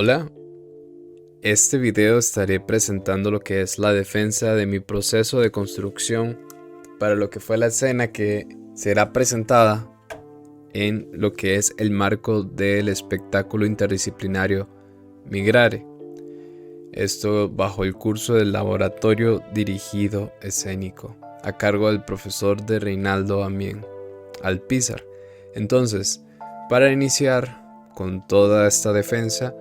Hola, este video estaré presentando lo que es la defensa de mi proceso de construcción para lo que fue la escena que será presentada en lo que es el marco del espectáculo interdisciplinario Migrare. Esto bajo el curso del laboratorio dirigido escénico a cargo del profesor de Reinaldo Amien Alpizar. Entonces, para iniciar con toda esta defensa,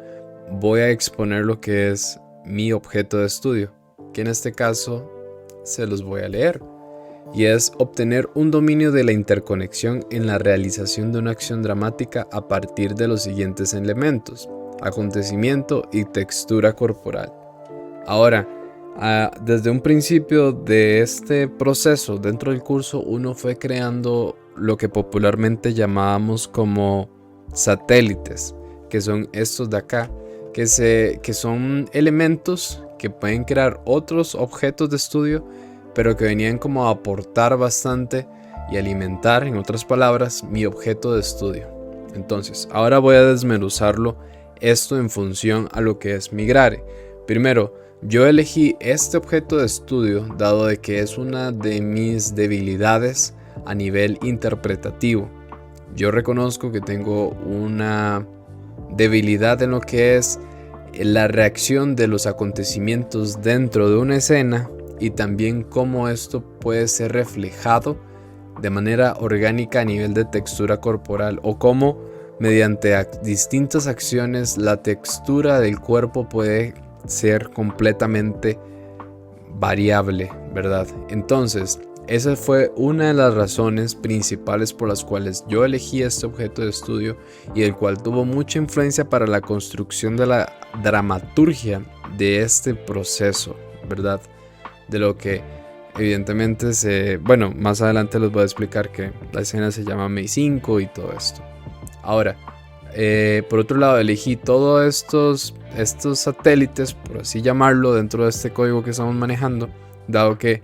voy a exponer lo que es mi objeto de estudio, que en este caso se los voy a leer, y es obtener un dominio de la interconexión en la realización de una acción dramática a partir de los siguientes elementos: acontecimiento y textura corporal. Ahora, desde un principio de este proceso dentro del curso, uno fue creando lo que popularmente llamábamos como satélites, que son estos de acá, que son elementos que pueden crear otros objetos de estudio, pero que venían como a aportar bastante y alimentar, en otras palabras, mi objeto de estudio. Entonces, ahora voy a desmenuzarlo esto en función a lo que es Migrare. Primero, yo elegí este objeto de estudio dado de que es una de mis debilidades a nivel interpretativo. Yo reconozco que tengo una debilidad en lo que es la reacción de los acontecimientos dentro de una escena y también cómo esto puede ser reflejado de manera orgánica a nivel de textura corporal, o cómo mediante distintas acciones la textura del cuerpo puede ser completamente variable, ¿verdad? Entonces, esa fue una de las razones principales por las cuales yo elegí este objeto de estudio y el cual tuvo mucha influencia para la construcción de la dramaturgia de este proceso, ¿verdad? De lo que evidentemente más adelante les voy a explicar que la escena se llama May 5 y todo esto. Ahora, por otro lado, elegí todos estos satélites, por así llamarlo, dentro de este código que estamos manejando, dado que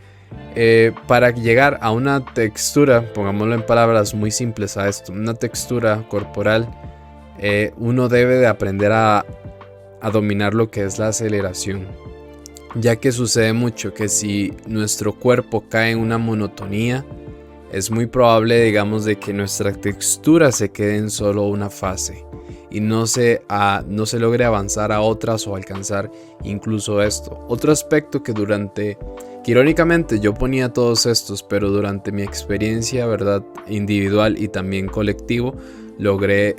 para llegar a una textura, pongámoslo en palabras muy simples a esto, una textura corporal, uno debe de aprender a dominar lo que es la aceleración, ya que sucede mucho que si nuestro cuerpo cae en una monotonía, es muy probable, digamos, de que nuestra textura se quede en solo una fase y no se logre avanzar a otras o alcanzar incluso esto. Otro aspecto que irónicamente yo ponía todos estos, pero durante mi experiencia, ¿verdad?, individual y también colectivo, logré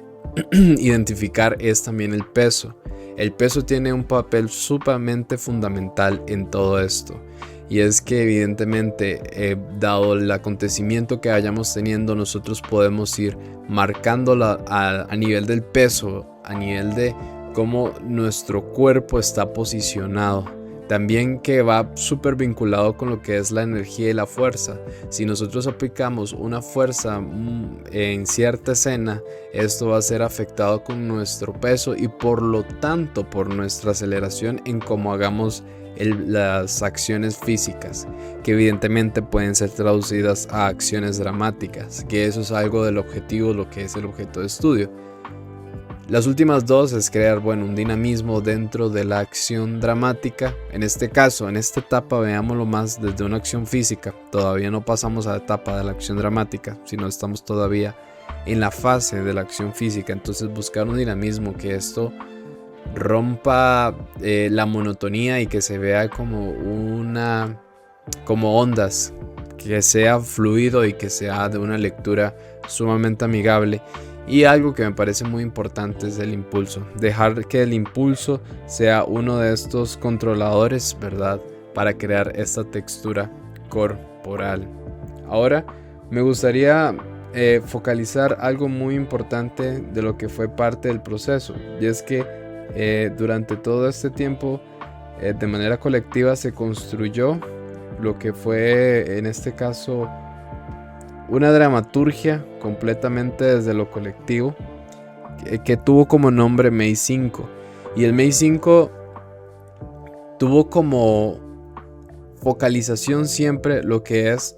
identificar es también el peso. El peso tiene un papel sumamente fundamental en todo esto. Y es que evidentemente, dado el acontecimiento que vayamos teniendo, nosotros podemos ir marcándola a nivel del peso, a nivel de cómo nuestro cuerpo está posicionado. También que va súper vinculado con lo que es la energía y la fuerza. Si nosotros aplicamos una fuerza en cierta escena, esto va a ser afectado con nuestro peso y por lo tanto por nuestra aceleración en cómo hagamos las acciones físicas, que evidentemente pueden ser traducidas a acciones dramáticas, que eso es algo del objetivo, lo que es el objeto de estudio. Las últimas dos es crear, un dinamismo dentro de la acción dramática. En este caso, en esta etapa, veámoslo más desde una acción física. Todavía no pasamos a la etapa de la acción dramática, sino estamos todavía en la fase de la acción física. Entonces, buscar un dinamismo que esto rompa la monotonía y que se vea como ondas, que sea fluido y que sea de una lectura sumamente amigable. Y algo que me parece muy importante es el impulso, dejar que el impulso sea uno de estos controladores, ¿verdad?, para crear esta textura corporal. Ahora me gustaría focalizar algo muy importante de lo que fue parte del proceso, y es que durante todo este tiempo, de manera colectiva, se construyó lo que fue, en este caso, una dramaturgia completamente desde lo colectivo, que tuvo como nombre May 5. Y el May 5 tuvo como focalización siempre lo que es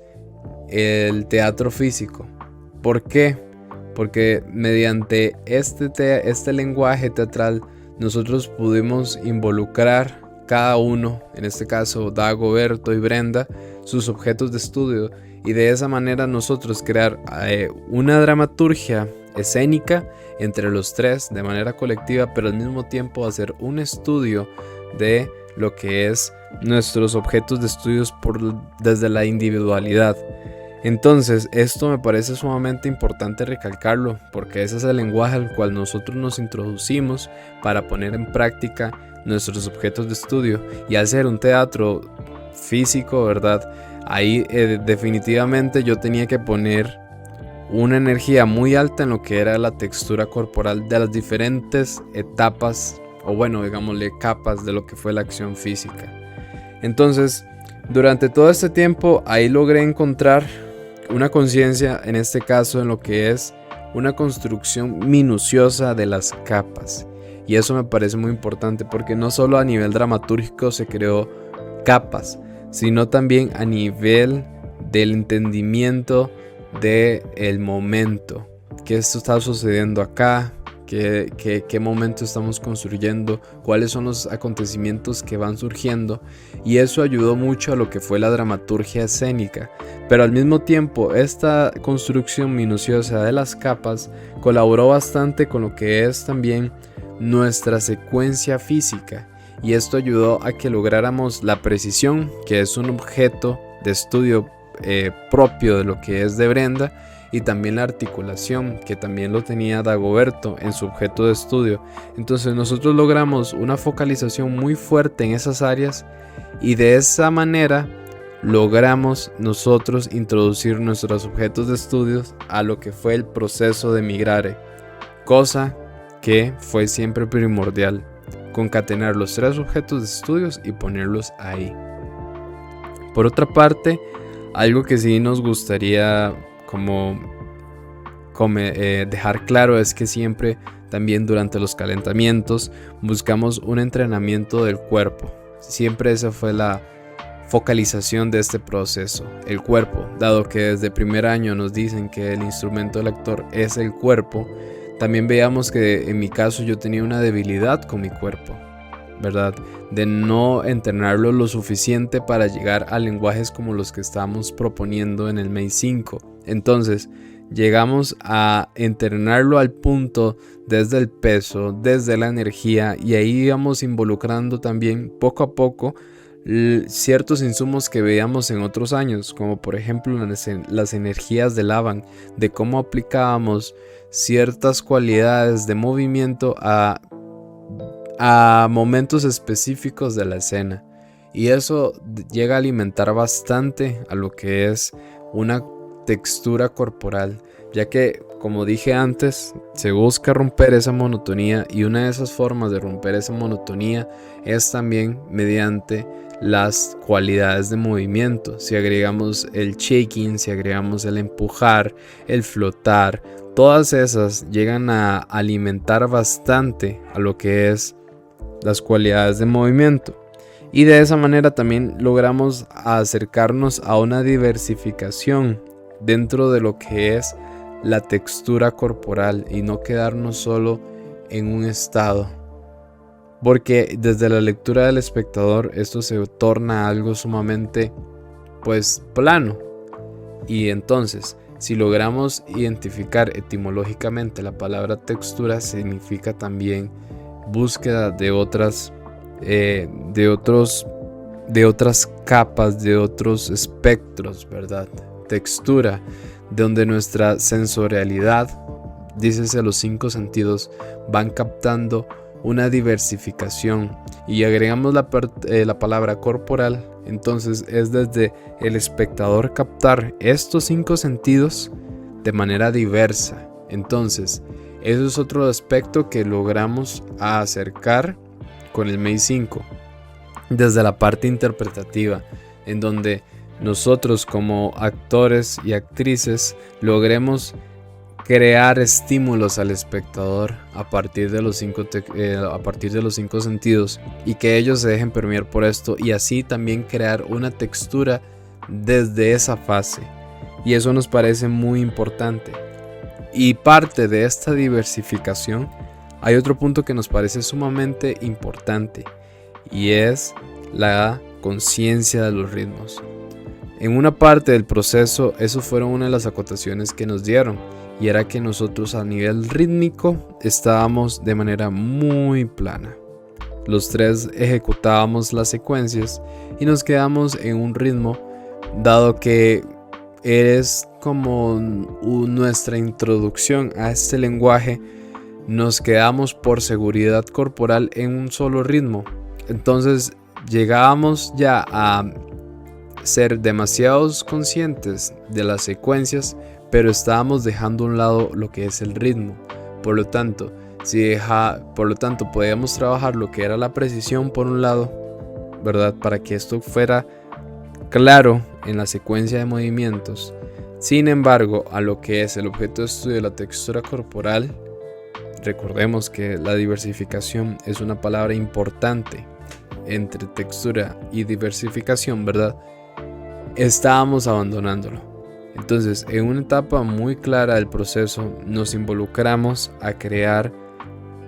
el teatro físico. ¿Por qué? Porque mediante este lenguaje teatral nosotros pudimos involucrar cada uno, en este caso Dagoberto y Brenda, sus objetos de estudio, y de esa manera nosotros crear una dramaturgia escénica entre los tres de manera colectiva, pero al mismo tiempo hacer un estudio de lo que es nuestros objetos de estudios desde la individualidad. Entonces, esto me parece sumamente importante recalcarlo, porque ese es el lenguaje al cual nosotros nos introducimos para poner en práctica nuestros objetos de estudio y hacer un teatro físico, ¿verdad? Ahí definitivamente yo tenía que poner una energía muy alta en lo que era la textura corporal de las diferentes etapas, o bueno, digámosle capas de lo que fue la acción física. Entonces, durante todo este tiempo ahí logré encontrar una conciencia, en este caso en lo que es una construcción minuciosa de las capas. Y eso me parece muy importante porque no solo a nivel dramatúrgico se creó capas, sino también a nivel del entendimiento del momento. ¿Qué esto está sucediendo acá? ¿Qué momento estamos construyendo? ¿Cuáles son los acontecimientos que van surgiendo? Y eso ayudó mucho a lo que fue la dramaturgia escénica. Pero al mismo tiempo, esta construcción minuciosa de las capas colaboró bastante con lo que es también nuestra secuencia física. Y esto ayudó a que lográramos la precisión, que es un objeto de estudio propio de lo que es de Brenda, y también la articulación, que también lo tenía Dagoberto en su objeto de estudio. Entonces nosotros logramos una focalización muy fuerte en esas áreas, y de esa manera logramos nosotros introducir nuestros objetos de estudios a lo que fue el proceso de Migrare, cosa que fue siempre primordial, concatenar los tres objetos de estudios y ponerlos ahí. Por otra parte, algo que sí nos gustaría dejar claro es que siempre también durante los calentamientos buscamos un entrenamiento del cuerpo. Siempre esa fue la focalización de este proceso, el cuerpo, dado que desde primer año nos dicen que el instrumento del actor es el cuerpo. También veíamos que en mi caso yo tenía una debilidad con mi cuerpo, ¿verdad? De no entrenarlo lo suficiente para llegar a lenguajes como los que estamos proponiendo en el MEI 5. Entonces llegamos a entrenarlo al punto desde el peso, desde la energía, y ahí íbamos involucrando también poco a poco ciertos insumos que veíamos en otros años, como por ejemplo las energías de Laban, de cómo aplicábamos ciertas cualidades de movimiento a momentos específicos de la escena, y eso llega a alimentar bastante a lo que es una textura corporal, ya que, como dije antes, se busca romper esa monotonía, y una de esas formas de romper esa monotonía es también mediante las cualidades de movimiento. Si agregamos el shaking, si agregamos el empujar, el flotar, todas esas llegan a alimentar bastante a lo que es las cualidades de movimiento, y de esa manera también logramos acercarnos a una diversificación dentro de lo que es la textura corporal y no quedarnos solo en un estado, porque desde la lectura del espectador esto se torna algo sumamente plano. Y entonces, si logramos identificar etimológicamente la palabra textura, significa también búsqueda de otras capas, de otros espectros, ¿verdad? Textura, donde nuestra sensorialidad, dícese los 5 sentidos, van captando una diversificación, y agregamos la palabra corporal. Entonces es desde el espectador captar estos 5 sentidos de manera diversa. Entonces eso es otro aspecto que logramos acercar con el MEI 5 desde la parte interpretativa, en donde nosotros como actores y actrices logremos crear estímulos al espectador a partir de los 5 sentidos, y que ellos se dejen permear por esto, y así también crear una textura desde esa fase. Y eso nos parece muy importante. Y parte de esta diversificación Hay otro punto que nos parece sumamente importante y es la conciencia de los ritmos. En una parte del proceso, eso fueron una de las acotaciones que nos dieron, y era que nosotros a nivel rítmico estábamos de manera muy plana. Los tres ejecutábamos las secuencias y nos quedamos en un ritmo, dado que es como nuestra introducción a este lenguaje. Nos quedamos por seguridad corporal en un solo ritmo. Entonces llegábamos ya a ser demasiados conscientes de las secuencias, pero estábamos dejando a un lado lo que es el ritmo. Por lo tanto, podíamos trabajar lo que era la precisión por un lado, ¿verdad? Para que esto fuera claro en la secuencia de movimientos. Sin embargo, a lo que es el objeto de estudio de la textura corporal, recordemos que la diversificación es una palabra importante entre textura y diversificación, ¿verdad? Estábamos abandonándolo. Entonces, en una etapa muy clara del proceso, nos involucramos a crear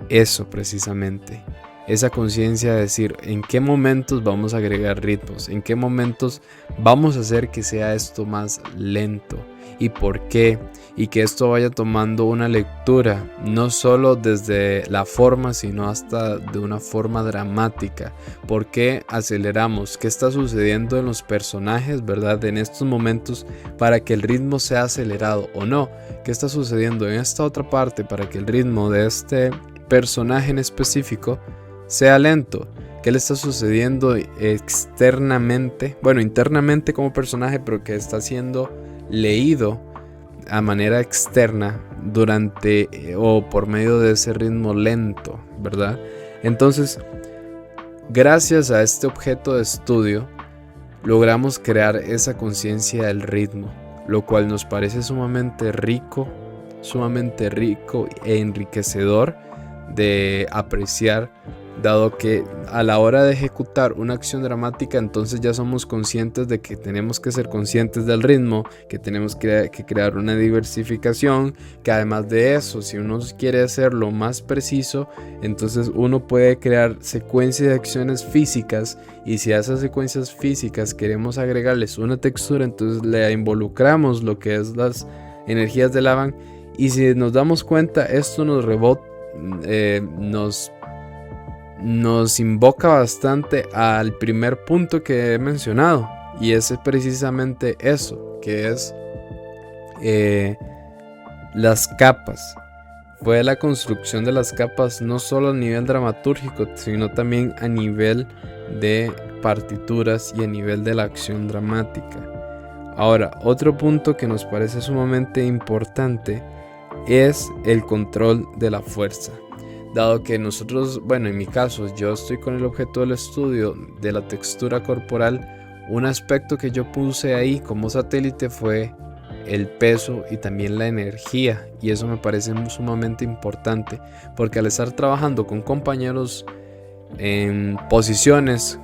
eso precisamente. Esa conciencia de decir en qué momentos vamos a agregar ritmos, en qué momentos vamos a hacer que sea esto más lento y por qué, y que esto vaya tomando una lectura no solo desde la forma, sino hasta de una forma dramática. ¿Por qué aceleramos? ¿Qué está sucediendo en los personajes, verdad, en estos momentos para que el ritmo sea acelerado o no? ¿Qué está sucediendo en esta otra parte para que el ritmo de este personaje en específico sea lento? ¿Qué le está sucediendo externamente? Bueno, internamente como personaje, pero que está siendo leído a manera externa durante o por medio de ese ritmo lento, ¿verdad? Entonces, gracias a este objeto de estudio, logramos crear esa conciencia del ritmo, lo cual nos parece sumamente rico e enriquecedor de apreciar, dado que a la hora de ejecutar una acción dramática, entonces ya somos conscientes de que tenemos que ser conscientes del ritmo, que tenemos que crear una diversificación, que además de eso, si uno quiere hacerlo más preciso, entonces uno puede crear secuencias de acciones físicas, y si a esas secuencias físicas queremos agregarles una textura, entonces le involucramos lo que es las energías del Laban, y si nos damos cuenta, esto nos rebota, nos invoca bastante al primer punto que he mencionado, y es precisamente eso, que es las capas. Fue la construcción de las capas no solo a nivel dramatúrgico, sino también a nivel de partituras y a nivel de la acción dramática. Ahora, otro punto que nos parece sumamente importante es el control de la fuerza. Dado que nosotros, bueno, en mi caso, yo estoy con el objeto del estudio de la textura corporal, un aspecto que yo puse ahí como satélite fue el peso y también la energía, y eso me parece sumamente importante, porque al estar trabajando con compañeros en posiciones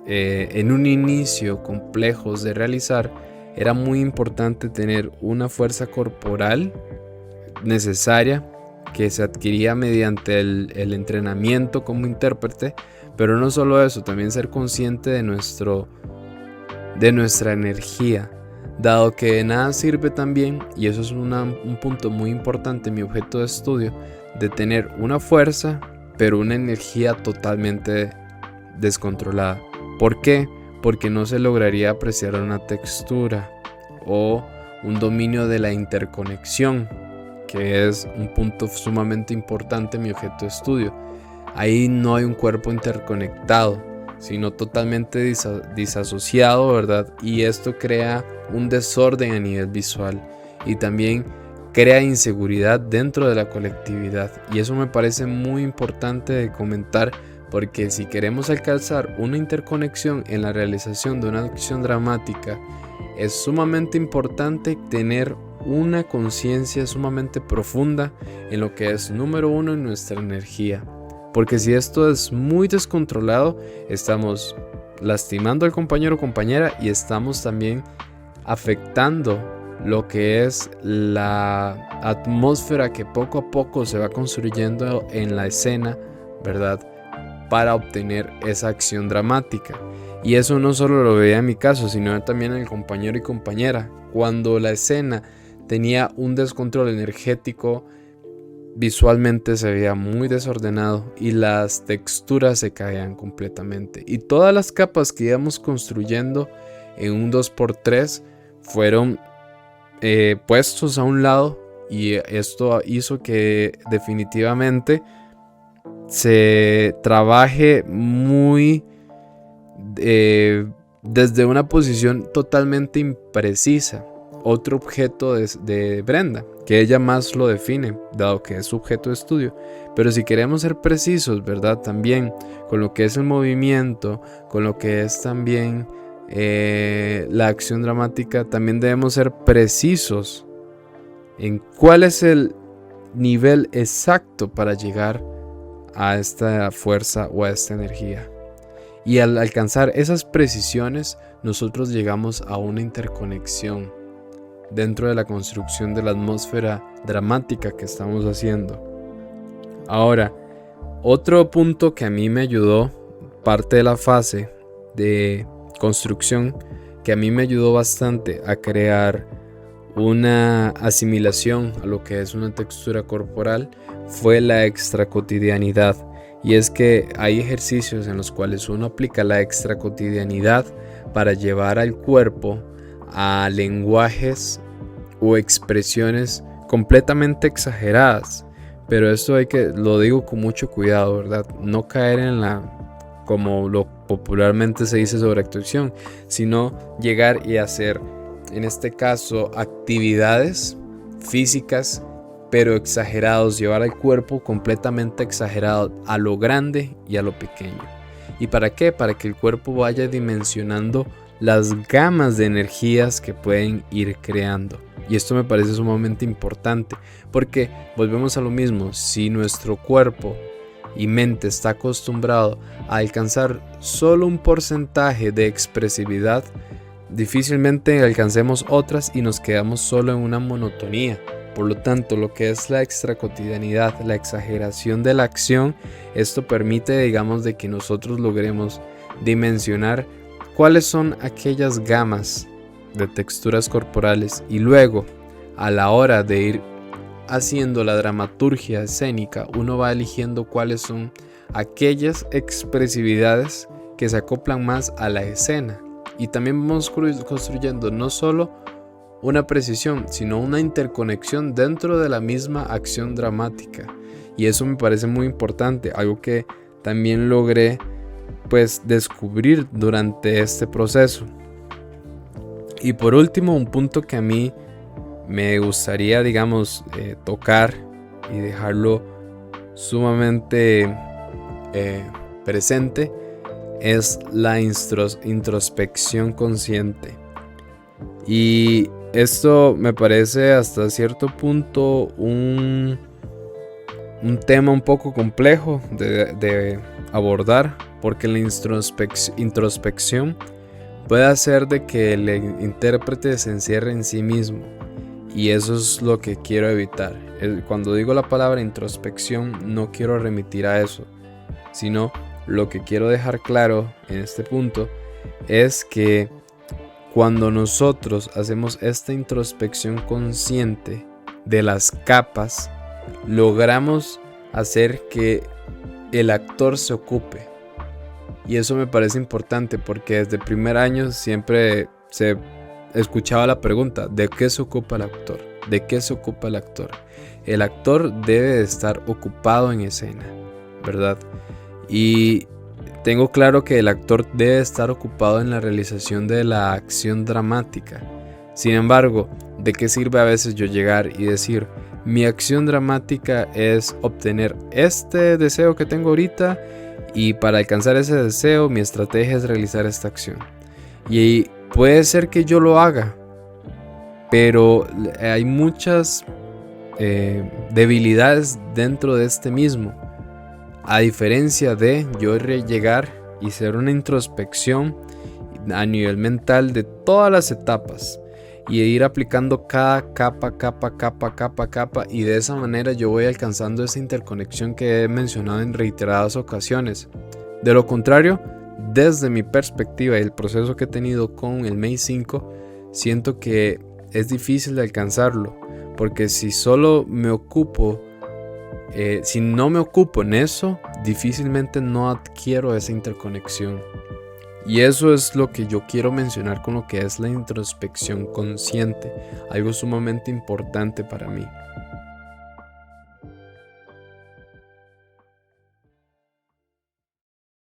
en un inicio complejos de realizar, era muy importante tener una fuerza corporal necesaria que se adquiría mediante el entrenamiento como intérprete, pero no solo eso, también ser consciente de nuestra energía, dado que de nada sirve también, y eso es un punto muy importante en mi objeto de estudio, de tener una fuerza pero una energía totalmente descontrolada. ¿Por qué? Porque no se lograría apreciar una textura o un dominio de la interconexión, que es un punto sumamente importante en mi objeto de estudio. Ahí no hay un cuerpo interconectado, sino totalmente disasociado, ¿verdad? Y esto crea un desorden a nivel visual y también crea inseguridad dentro de la colectividad. Y eso me parece muy importante de comentar, porque si queremos alcanzar una interconexión en la realización de una acción dramática, es sumamente importante tener una conciencia sumamente profunda en lo que es número uno en nuestra energía, porque si esto es muy descontrolado, estamos lastimando al compañero o compañera y estamos también afectando lo que es la atmósfera que poco a poco se va construyendo en la escena, ¿verdad? Para obtener esa acción dramática. Y eso no solo lo veía en mi caso, sino también en el compañero y compañera. Cuando la escena tenía un descontrol energético, visualmente se veía muy desordenado y las texturas se caían completamente. Y todas las capas que íbamos construyendo en un 2x3 fueron puestos a un lado, y esto hizo que definitivamente se trabaje muy desde una posición totalmente imprecisa. Otro objeto de Brenda, que ella más lo define, dado que es su objeto de estudio. Pero si queremos ser precisos, ¿verdad? También con lo que es el movimiento, con lo que es también la acción dramática, también debemos ser precisos en cuál es el nivel exacto para llegar a esta fuerza o a esta energía. Y al alcanzar esas precisiones, nosotros llegamos a una interconexión dentro de la construcción de la atmósfera dramática que estamos haciendo. Ahora, otro punto que a mí me ayudó, parte de la fase de construcción, que a mí me ayudó bastante a crear una asimilación a lo que es una textura corporal, fue la extracotidianidad. Y es que hay ejercicios en los cuales uno aplica la extracotidianidad para llevar al cuerpo a lenguajes o expresiones completamente exageradas. Pero esto lo digo con mucho cuidado, ¿verdad? No caer en como lo popularmente se dice, sobreactuación, sino llegar y hacer, en este caso, actividades físicas pero exagerados, llevar al cuerpo completamente exagerado a lo grande y a lo pequeño. ¿Y para qué? Para que el cuerpo vaya dimensionando las gamas de energías que pueden ir creando. Y esto me parece sumamente importante, porque volvemos a lo mismo. Si nuestro cuerpo y mente está acostumbrado a alcanzar solo un porcentaje de expresividad, difícilmente alcancemos otras y nos quedamos solo en una monotonía. Por lo tanto, lo que es la extracotidianidad, la exageración de la acción, esto permite, digamos, de que nosotros logremos dimensionar cuáles son aquellas gamas de texturas corporales, y luego, a la hora de ir haciendo la dramaturgia escénica, uno va eligiendo cuáles son aquellas expresividades que se acoplan más a la escena. Y también vamos construyendo no solo una precisión, sino una interconexión dentro de la misma acción dramática. Y eso me parece muy importante, algo que también logré descubrir durante este proceso. Y por último, un punto que a mí me gustaría, digamos, tocar y dejarlo sumamente presente, es la introspección consciente. Y esto me parece hasta cierto punto un tema un poco complejo de abordar, porque la introspección puede hacer de que el intérprete se encierre en sí mismo, y eso es lo que quiero evitar. Cuando digo la palabra introspección, no quiero remitir a eso, sino lo que quiero dejar claro en este punto es que cuando nosotros hacemos esta introspección consciente de las capas, logramos hacer que el actor se ocupe. Y eso me parece importante, porque desde el primer año siempre se escuchaba la pregunta: ¿de qué se ocupa el actor? ¿De qué se ocupa el actor? El actor debe de estar ocupado en escena, ¿verdad? Y tengo claro que el actor debe estar ocupado en la realización de la acción dramática. Sin embargo, ¿de qué sirve a veces yo llegar y decir: mi acción dramática es obtener este deseo que tengo ahorita, y para alcanzar ese deseo mi estrategia es realizar esta acción? Y puede ser que yo lo haga, pero hay muchas debilidades dentro de este mismo. A diferencia de yo llegar y hacer una introspección a nivel mental de todas las etapas, y ir aplicando cada capa, y de esa manera yo voy alcanzando esa interconexión que he mencionado en reiteradas ocasiones. De lo contrario, desde mi perspectiva y el proceso que he tenido con el Maze 5, siento que es difícil de alcanzarlo, porque si no me ocupo en eso, difícilmente no adquiero esa interconexión. Y eso es lo que yo quiero mencionar con lo que es la introspección consciente, algo sumamente importante para mí.